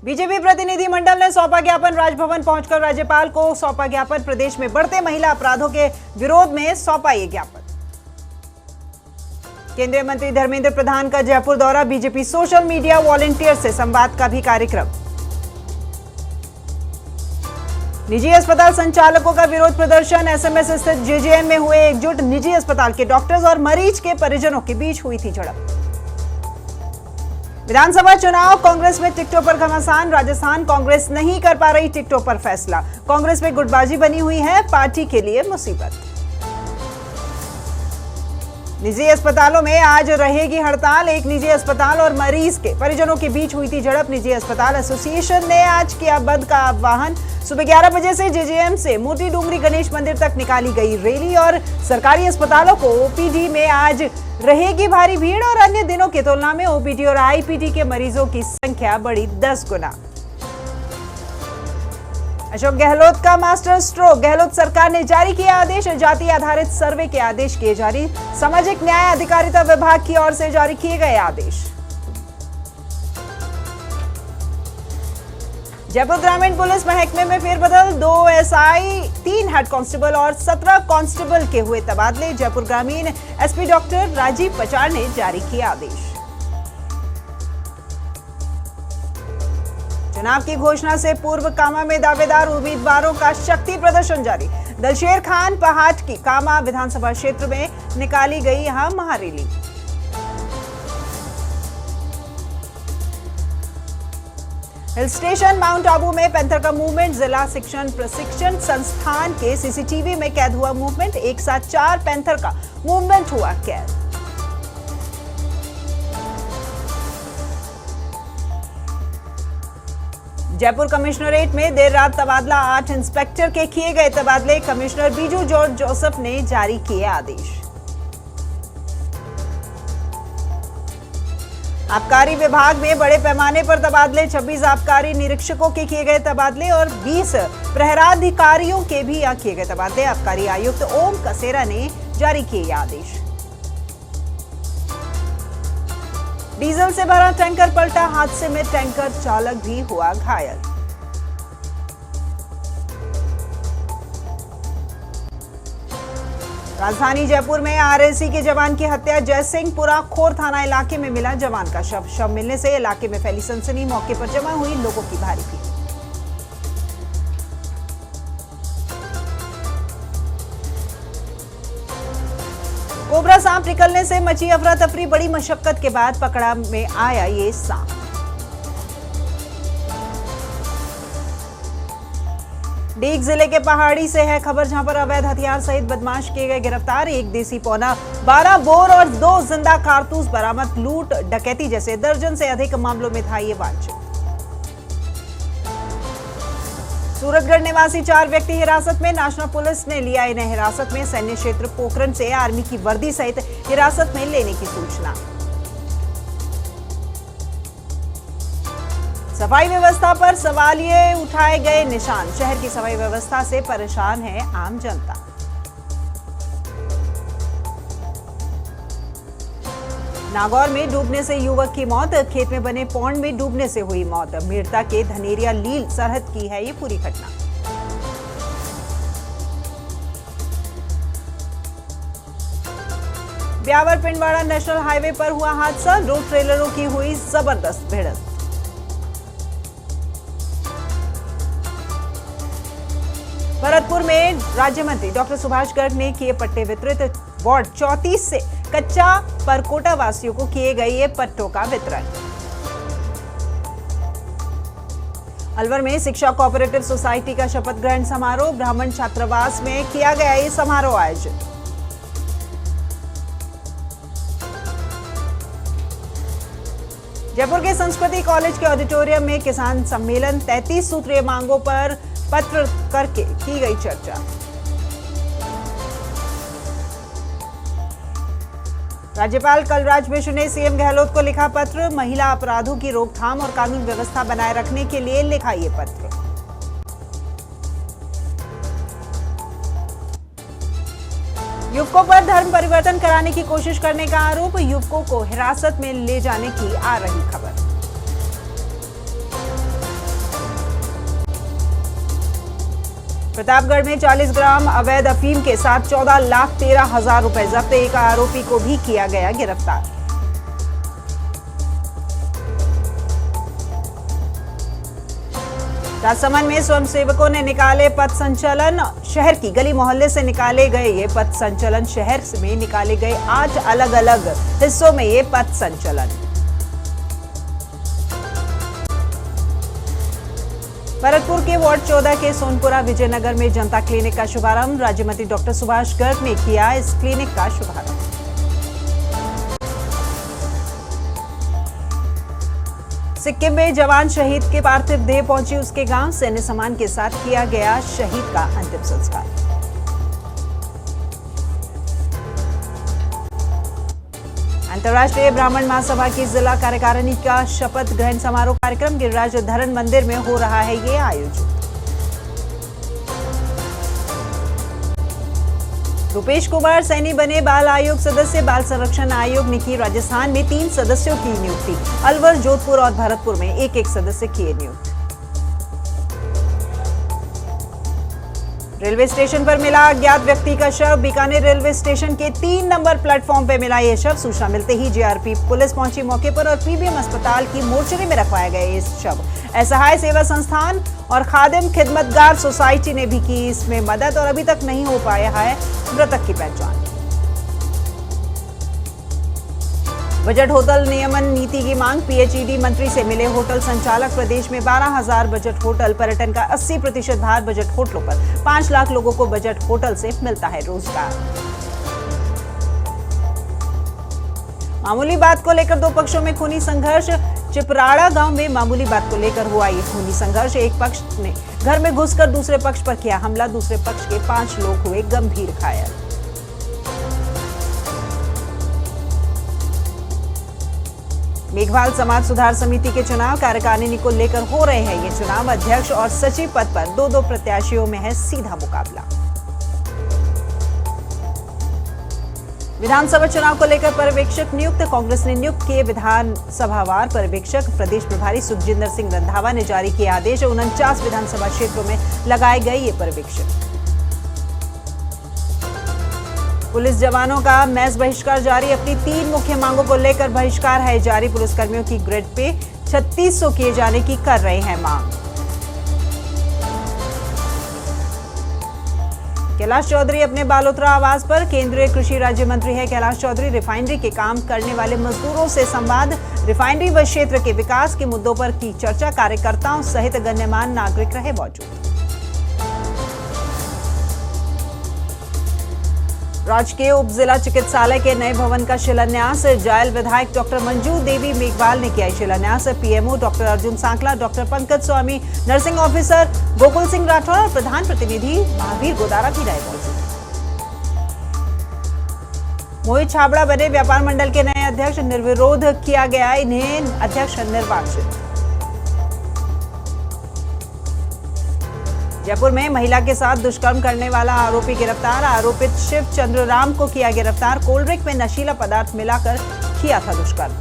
BJP प्रतिनिधिमंडल ने सौंपा ज्ञापन। राजभवन पहुंचकर राज्यपाल को सौंपा ज्ञापन। प्रदेश में बढ़ते महिला अपराधों के विरोध में सौंपा ये ज्ञापन। केंद्रीय मंत्री धर्मेंद्र प्रधान का जयपुर दौरा। बीजेपी सोशल मीडिया वॉलंटियर से संवाद का भी कार्यक्रम। निजी अस्पताल संचालकों का विरोध प्रदर्शन। एसएमएस स्थित जेजेएम में हुए एकजुट। निजी अस्पताल के डॉक्टर्स और मरीज के परिजनों के बीच हुई थी झड़प। विधानसभा चुनाव, कांग्रेस में टिकटों पर घमासान। राजस्थान कांग्रेस नहीं कर पा रही टिकटों पर फैसला। कांग्रेस में गुटबाजी बनी हुई है, पार्टी के लिए मुसीबत। निजी अस्पतालों में आज रहेगी हड़ताल। एक निजी अस्पताल और मरीज के परिजनों के बीच हुई थी झड़प। निजी अस्पताल एसोसिएशन ने आज किया बंद का आह्वान। सुबह 11 बजे से जेजेएम से मोती डूंगरी गणेश मंदिर तक निकाली गई रैली। और सरकारी अस्पतालों को ओपीडी में आज रहेगी भारी भीड़ और अन्य दिनों की तुलना में ओपीडी और आईपीडी के मरीजों की संख्या बढ़ी 10 गुना। अशोक गहलोत का मास्टर स्ट्रोक। गहलोत सरकार ने जारी किया आदेश। जाति आधारित सर्वे के आदेश किए जारी। सामाजिक न्याय अधिकारिता विभाग की ओर से जारी किए गए आदेश। जयपुर ग्रामीण पुलिस महकमे में फेरबदल। 2 एसआई, 3 हेड कांस्टेबल और 17 कांस्टेबल के हुए तबादले। जयपुर ग्रामीण एसपी डॉक्टर राजीव पचार ने जारी किया आदेश। चुनाव की घोषणा से पूर्व कामा में दावेदार उम्मीदवारों का शक्ति प्रदर्शन जारी। दलशेर खान पहाट की कामा विधानसभा क्षेत्र में निकाली गई यहां महारैली। हिल स्टेशन माउंट आबू में पैंथर का मूवमेंट। जिला शिक्षण प्रशिक्षण संस्थान के सीसीटीवी में कैद हुआ मूवमेंट। एक साथ 4 पैंथर का मूवमेंट हुआ कैद। जयपुर कमिश्नरेट में देर रात तबादला। 8 इंस्पेक्टर के किए गए तबादले। कमिश्नर बीजू जॉर्ज जोसेफ ने जारी किए आदेश। आबकारी विभाग में बड़े पैमाने पर तबादले। 26 आबकारी निरीक्षकों के किए गए तबादले और 20 प्रहराधिकारियों के भी किए गए तबादले। आबकारी आयुक्त ओम कसेरा ने जारी किए आदेश। डीजल से भरा टैंकर पलटा। हादसे में टैंकर चालक भी हुआ घायल। राजधानी जयपुर में आरएसी के जवान की हत्या। जयसिंहपुरा खोर थाना इलाके में मिला जवान का शव। शव मिलने से इलाके में फैली सनसनी। मौके पर जमा हुई लोगों की भारी भीड़। कोबरा सांप निकलने से मची अफरा तफरी। बड़ी मशक्कत के बाद पकड़ा में आया ये सांप। डीग जिले के पहाड़ी से है खबर, जहां पर अवैध हथियार सहित बदमाश किए गए गिरफ्तार। 1 देसी पौना, 12 बोर और 2 जिंदा कारतूस बरामद। लूट डकैती जैसे दर्जन से अधिक मामलों में था ये वांछित। सूरतगढ़ निवासी 4 व्यक्ति हिरासत में। नाशना पुलिस ने लिया इन्हें हिरासत में। सैन्य क्षेत्र पोखरण से आर्मी की वर्दी सहित हिरासत में लेने की सूचना। सफाई व्यवस्था पर सवालिए उठाए गए निशान। शहर की सफाई व्यवस्था से परेशान है आम जनता। नागौर में डूबने से युवक की मौत। खेत में बने पौंड में डूबने से हुई मौत। मेड़ता के धनेरिया लील सरहद की है ये पूरी घटना। ब्यावर पिंडवाड़ा नेशनल हाईवे पर हुआ हादसा। 2 ट्रेलरों की हुई जबरदस्त भिड़ंत। भरतपुर में राज्य मंत्री डॉक्टर सुभाष गर्ग ने किए पट्टे वितरित। वार्ड 34 से कच्चा परकोटा वासियों को किए गए ये पट्टों का वितरण। अलवर में शिक्षा कोऑपरेटिव सोसाइटी का शपथ ग्रहण समारोह। ब्राह्मण छात्रावास में किया गया ये समारोह आयोजित। जयपुर के संस्कृति कॉलेज के ऑडिटोरियम में किसान सम्मेलन। 33 सूत्रीय मांगों पर पत्र करके की गई चर्चा। राज्यपाल कलराज मिश्र ने सीएम गहलोत को लिखा पत्र। महिला अपराधों की रोकथाम और कानून व्यवस्था बनाए रखने के लिए लिखा ये पत्र। युवकों पर धर्म परिवर्तन कराने की कोशिश करने का आरोप। युवकों को हिरासत में ले जाने की आ रही खबर। प्रतापगढ़ में 40 ग्राम अवैध अफीम के साथ 14,13,000 रुपए जब्त, एक आरोपी को भी किया गया गिरफ्तार। राजसमंद में स्वयंसेवकों ने निकाले पथ संचलन, शहर की गली मोहल्ले से निकाले गए ये पथ संचलन, शहर में निकाले गए 8 अलग अलग हिस्सों में ये पथ संचलन। भरतपुर के वार्ड 14 के सोनपुरा विजयनगर में जनता क्लिनिक का शुभारंभ, राज्य मंत्री डॉक्टर सुभाष गर्ग ने किया इस क्लिनिक का शुभारंभ। सिक्किम में जवान शहीद के पार्थिव देह पहुंची उसके गांव, सैन्य सम्मान के साथ किया गया शहीद का अंतिम संस्कार। अंतर्राष्ट्रीय ब्राह्मण महासभा की जिला कार्यकारिणी का शपथ ग्रहण समारोह कार्यक्रम गिरिराज धरन मंदिर में हो रहा है ये आयोजित। रूपेश कुमार सैनी बने बाल आयोग सदस्य, बाल संरक्षण आयोग ने की राजस्थान में 3 सदस्यों की नियुक्ति, अलवर, जोधपुर और भरतपुर में एक एक सदस्य किए नियुक्त। रेलवे स्टेशन पर मिला अज्ञात व्यक्ति का शव, बीकानेर रेलवे स्टेशन के 3 नंबर प्लेटफॉर्म पर मिला यह शव, सूचना मिलते ही जीआरपी पुलिस पहुंची मौके पर और पीबीएम अस्पताल की मोर्चरी में रखवाया गया इस शव। असहाय सेवा संस्थान और खादिम खिदमतगार सोसाइटी ने भी की इसमें मदद और अभी तक नहीं हो पाया है मृतक की पहचान। बजट होटल नियमन नीति की मांग, पीएचईडी मंत्री से मिले होटल संचालक, प्रदेश में 12,000 बजट होटल, पर्यटन का 80% भार बजट होटलों पर, 5 लाख लोगों को बजट होटल से मिलता है रोजगार। मामूली बात को लेकर 2 पक्षों में खूनी संघर्ष, चिपराड़ा गांव में मामूली बात को लेकर हुआ ये खूनी संघर्ष, एक पक्ष ने घर में घुसकर दूसरे पक्ष पर किया हमला, दूसरे पक्ष के 5 लोग हुए गंभीर घायल। मेघवाल समाज सुधार समिति के चुनाव, कार्यकारिणी को लेकर हो रहे हैं ये चुनाव, अध्यक्ष और सचिव पद पर 2-2 प्रत्याशियों में है सीधा मुकाबला। विधानसभा चुनाव को लेकर पर्यवेक्षक नियुक्त, कांग्रेस ने नियुक्त किए विधानसभावार पर्यवेक्षक, प्रदेश प्रभारी सुखजिंदर सिंह रंधावा ने जारी किए आदेश, 49 विधानसभा क्षेत्रों में लगाए गए ये पर्यवेक्षक। पुलिस जवानों का मैच बहिष्कार जारी, अपनी 3 मुख्य मांगों को लेकर बहिष्कार है जारी, पुलिसकर्मियों की ग्रेड पे 3600 किए जाने की कर रहे हैं मांग। कैलाश चौधरी अपने बालोतरा आवास पर, केंद्रीय कृषि राज्य मंत्री है कैलाश चौधरी, रिफाइनरी के काम करने वाले मजदूरों से संवाद, रिफाइनरी व क्षेत्र के विकास के मुद्दों पर की चर्चा, कार्यकर्ताओं सहित गण्यमान्य नागरिक रहे मौजूद। राजकीय उप जिला चिकित्सालय के नए भवन का शिलान्यास, जायल विधायक डॉक्टर मंजू देवी मेघवाल ने किया शिलान्यास, PMO doctor Arjun Sankla, doctor Pankaj Swami, nursing officer Gokul Singh Rathore और प्रधान प्रतिनिधि महावीर गोदारा भी रहे मौजूद। मोहित छाबड़ा बने व्यापार मंडल के नए अध्यक्ष, निर्विरोध किया गया इन्हें अध्यक्ष निर्वाचित। जयपुर में महिला के साथ दुष्कर्म करने वाला आरोपी गिरफ्तार, आरोपित शिव चंद्र राम को किया गिरफ्तार, कोल्ड ड्रिंक में नशीला पदार्थ मिलाकर किया था दुष्कर्म।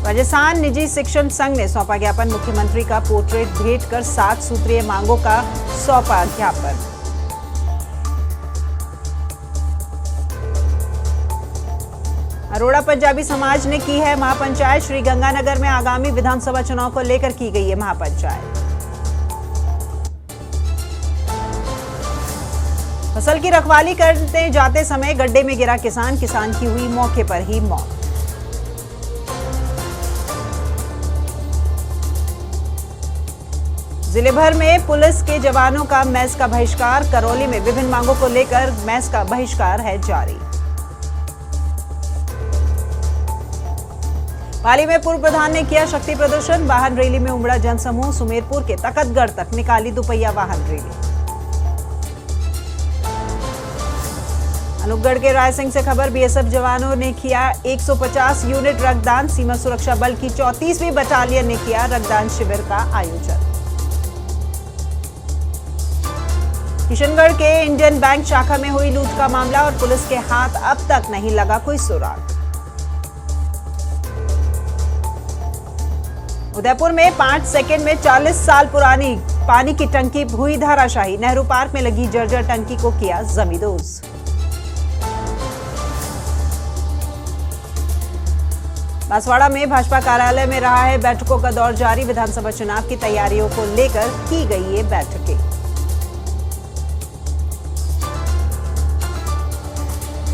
राजस्थान निजी शिक्षण संघ ने सौंपा ज्ञापन, मुख्यमंत्री का पोर्ट्रेट भेंट कर 7 सूत्रीय मांगों का सौंपा ज्ञापन। अरोड़ा पंजाबी समाज ने की है महापंचायत, श्री गंगानगर में आगामी विधानसभा चुनाव को लेकर की गई है महापंचायत। फसल की रखवाली करते जाते समय गड्ढे में गिरा किसान, किसान की हुई मौके पर ही मौत। जिले भर में पुलिस के जवानों का मैच का बहिष्कार, करौली में विभिन्न मांगों को लेकर मैच का बहिष्कार है जारी। पाली में पूर्व प्रधान ने किया शक्ति प्रदर्शन, वाहन रैली में उमड़ा जनसमूह, सुमेरपुर के तकतगढ़ तक निकाली दुपहिया वाहन रैली। अनूपगढ़ के रायसिंह से खबर, बीएसएफ जवानों ने किया 150 यूनिट रक्तदान, सीमा सुरक्षा बल की 34वीं बटालियन ने किया रक्तदान शिविर का आयोजन। किशनगढ़ के इंडियन बैंक शाखा में हुई लूट का मामला और पुलिस के हाथ अब तक नहीं लगा कोई सुराग। उदयपुर में 5 सेकंड में 40 साल पुरानी पानी की टंकी हुई धराशायी। नेहरू पार्क में लगी जर्जर टंकी को किया जमींदोज। बांसवाड़ा में भाजपा कार्यालय में रहा है बैठकों का दौर जारी। विधानसभा चुनाव की तैयारियों को लेकर की गई ये बैठकें।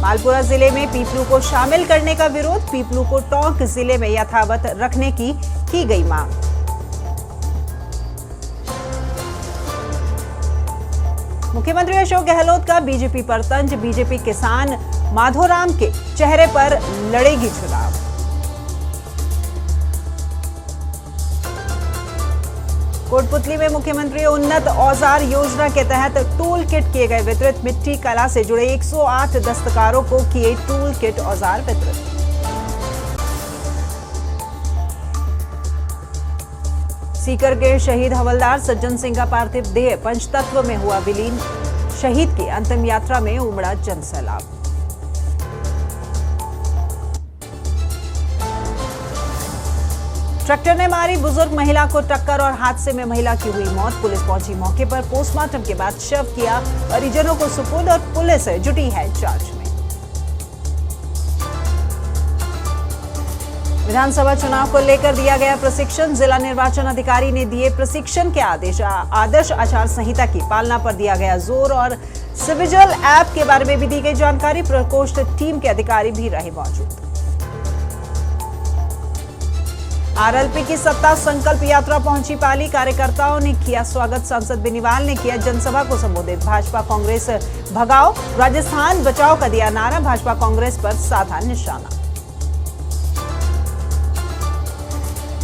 मालपुरा जिले में पीपलू को शामिल करने का विरोध। पीपलू को टोंक जिले में यथावत रखने की गई मांग। मुख्यमंत्री अशोक गहलोत का बीजेपी पर तंज। बीजेपी किसान माधोराम के चेहरे पर लड़ेगी चुनाव। कोटपुतली में मुख्यमंत्री उन्नत औजार योजना के तहत टूल किट किए गए वितरित। मिट्टी कला से जुड़े 108 दस्तकारों को किए टूल किट औजार वितरित। सीकर के शहीद हवलदार सज्जन सिंह का पार्थिव देह पंचतत्व में हुआ विलीन। शहीद की अंतिम यात्रा में उमड़ा जनसैलाब। ट्रैक्टर ने मारी बुजुर्ग महिला को टक्कर और हादसे में महिला की हुई मौत। पुलिस पहुंची मौके पर। पोस्टमार्टम के बाद शव किया परिजनों को सुपुर्द और पुलिस जुटी है जांच में। विधानसभा चुनाव को लेकर दिया गया प्रशिक्षण। जिला निर्वाचन अधिकारी ने दिए प्रशिक्षण के आदेश। आदर्श आचार संहिता की पालना पर दिया गया जोर और सिविजिल ऐप के बारे में भी दी गई जानकारी। प्रकोष्ठ टीम के अधिकारी भी रहे मौजूद। आरएलपी की सत्ता संकल्प यात्रा पहुंची पाली। कार्यकर्ताओं ने किया स्वागत। सांसद बेनीवाल ने किया जनसभा को संबोधित। भाजपा कांग्रेस भगाओ राजस्थान बचाओ का दिया नारा। भाजपा कांग्रेस पर साधा निशाना।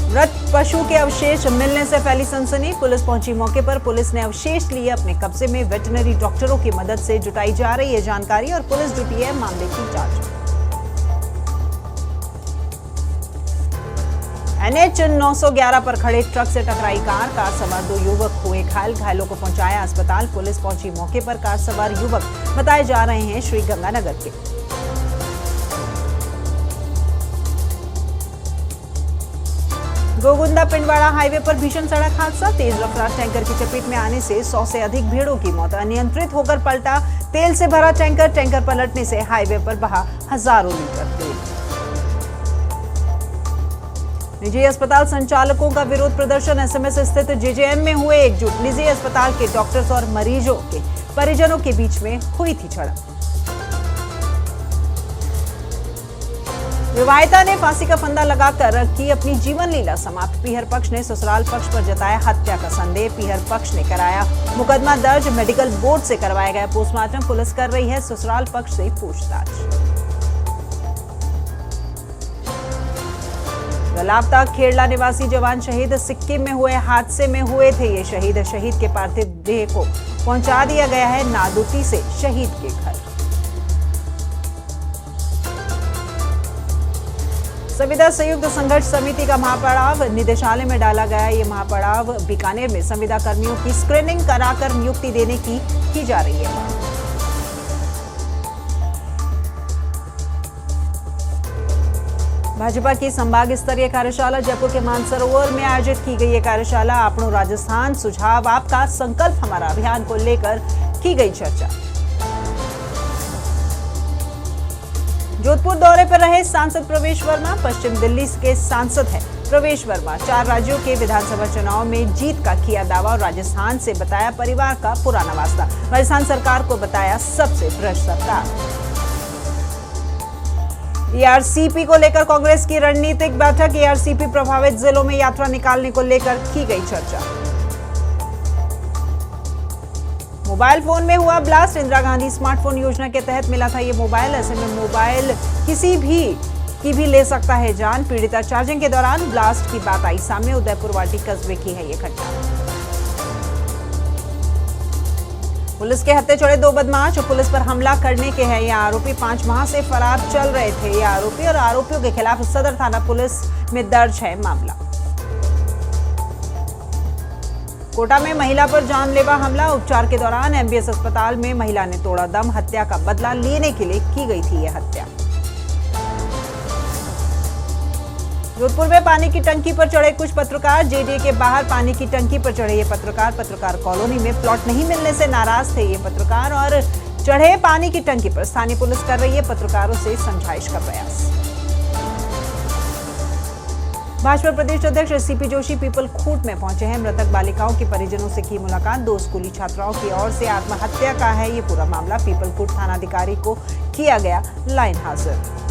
मृत पशु के अवशेष मिलने से फैली सनसनी। पुलिस पहुंची मौके पर। पुलिस ने अवशेष लिए अपने कब्जे में। वेटरनरी डॉक्टरों की मदद से जुटाई जा रही है जानकारी और पुलिस जुटी है मामले की जांच। NH 911 पर खड़े ट्रक से टकराई कार। कार सवार 2 युवक हुए घायल। घायलों को पहुंचाया अस्पताल। पुलिस पहुंची मौके पर। कार सवार युवक बताए जा रहे हैं श्री गंगानगर के। गोगुंदा पिंडवाड़ा हाईवे पर भीषण सड़क हादसा। तेज रफ्तार टैंकर की चपेट में आने से 100 से अधिक भेड़ों की मौत। अनियंत्रित होकर पलटा तेल से भरा टैंकर। टैंकर पलटने से हाईवे पर बहा हजारों लीटर तेल। निजी अस्पताल संचालकों का विरोध प्रदर्शन। एसएमएस स्थित जेजेएम में हुए एकजुट। निजी अस्पताल के डॉक्टर्स और मरीजों के परिजनों के बीच में हुई थी झड़प। विवाहिता ने फांसी का फंदा लगाकर की अपनी जीवन लीला समाप्त। पीहर पक्ष ने ससुराल पक्ष पर जताया हत्या का संदेह। पीहर पक्ष ने कराया मुकदमा दर्ज। मेडिकल बोर्ड से करवाया गया पोस्टमार्टम। पुलिस कर रही है ससुराल पक्ष से पूछताछ। लापता खेड़ला निवासी जवान शहीद। सिक्किम में हुए हादसे में हुए थे ये शहीद। शहीद के पार्थिव देह को पहुंचा दिया गया है नादुती से शहीद के घर। संविदा संयुक्त संघर्ष समिति का महापड़ाव। निदेशालय में डाला गया ये महापड़ाव। बीकानेर में संविदा कर्मियों की स्क्रीनिंग कराकर नियुक्ति देने की जा रही है। भाजपा की संभाग स्तरीय कार्यशाला जयपुर के मानसरोवर में आयोजित की गई ये कार्यशाला। आपनो राजस्थान सुझाव आपका संकल्प हमारा अभियान को लेकर की गई चर्चा। जोधपुर दौरे पर रहे सांसद प्रवेश वर्मा। पश्चिम दिल्ली के सांसद हैं प्रवेश वर्मा। 4 राज्यों के विधानसभा चुनाव में जीत का किया दावा और राजस्थान से बताया परिवार का पुराना वास्ता। राजस्थान सरकार को बताया सबसे भ्रष्ट सरकार। एआरसीपी को लेकर कांग्रेस की रणनीतिक बैठक। एआरसीपी प्रभावित जिलों में यात्रा निकालने को लेकर की गई चर्चा। मोबाइल फोन में हुआ ब्लास्ट। इंदिरा गांधी स्मार्टफोन योजना के तहत मिला था ये मोबाइल। ऐसे में मोबाइल किसी भी की भी ले सकता है जान। पीड़िता चार्जिंग के दौरान ब्लास्ट की बात आई सामने। उदयपुर वाटी कस्बे की है ये घटना। पुलिस के हत्थे चढ़े 2 बदमाश। पुलिस पर हमला करने के हैं ये आरोपी। 5 माह से फरार चल रहे थे ये आरोपी और आरोपियों के खिलाफ सदर थाना पुलिस में दर्ज है मामला। कोटा में महिला पर जानलेवा हमला। उपचार के दौरान एमबीएस अस्पताल में महिला ने तोड़ा दम। हत्या का बदला लेने के लिए की गई थी यह हत्या। जोधपुर में पानी की टंकी पर चढ़े कुछ पत्रकार। जेडीए के बाहर पानी की टंकी पर चढ़े ये पत्रकार कॉलोनी में प्लॉट नहीं मिलने से नाराज थे ये पत्रकार और चढ़े पानी की टंकी पर। स्थानीय पुलिस कर रही है पत्रकारों से समझाइश का प्रयास। भाजपा प्रदेश अध्यक्ष सीपी जोशी पीपल खूंट में पहुंचे हैं। मृतक बालिकाओं के परिजनों से की मुलाकात। 2 स्कूली छात्राओं की ओर से आत्महत्या का है ये पूरा मामला। पीपल खूंट थानाधिकारी को किया गया लाइन हाजिर।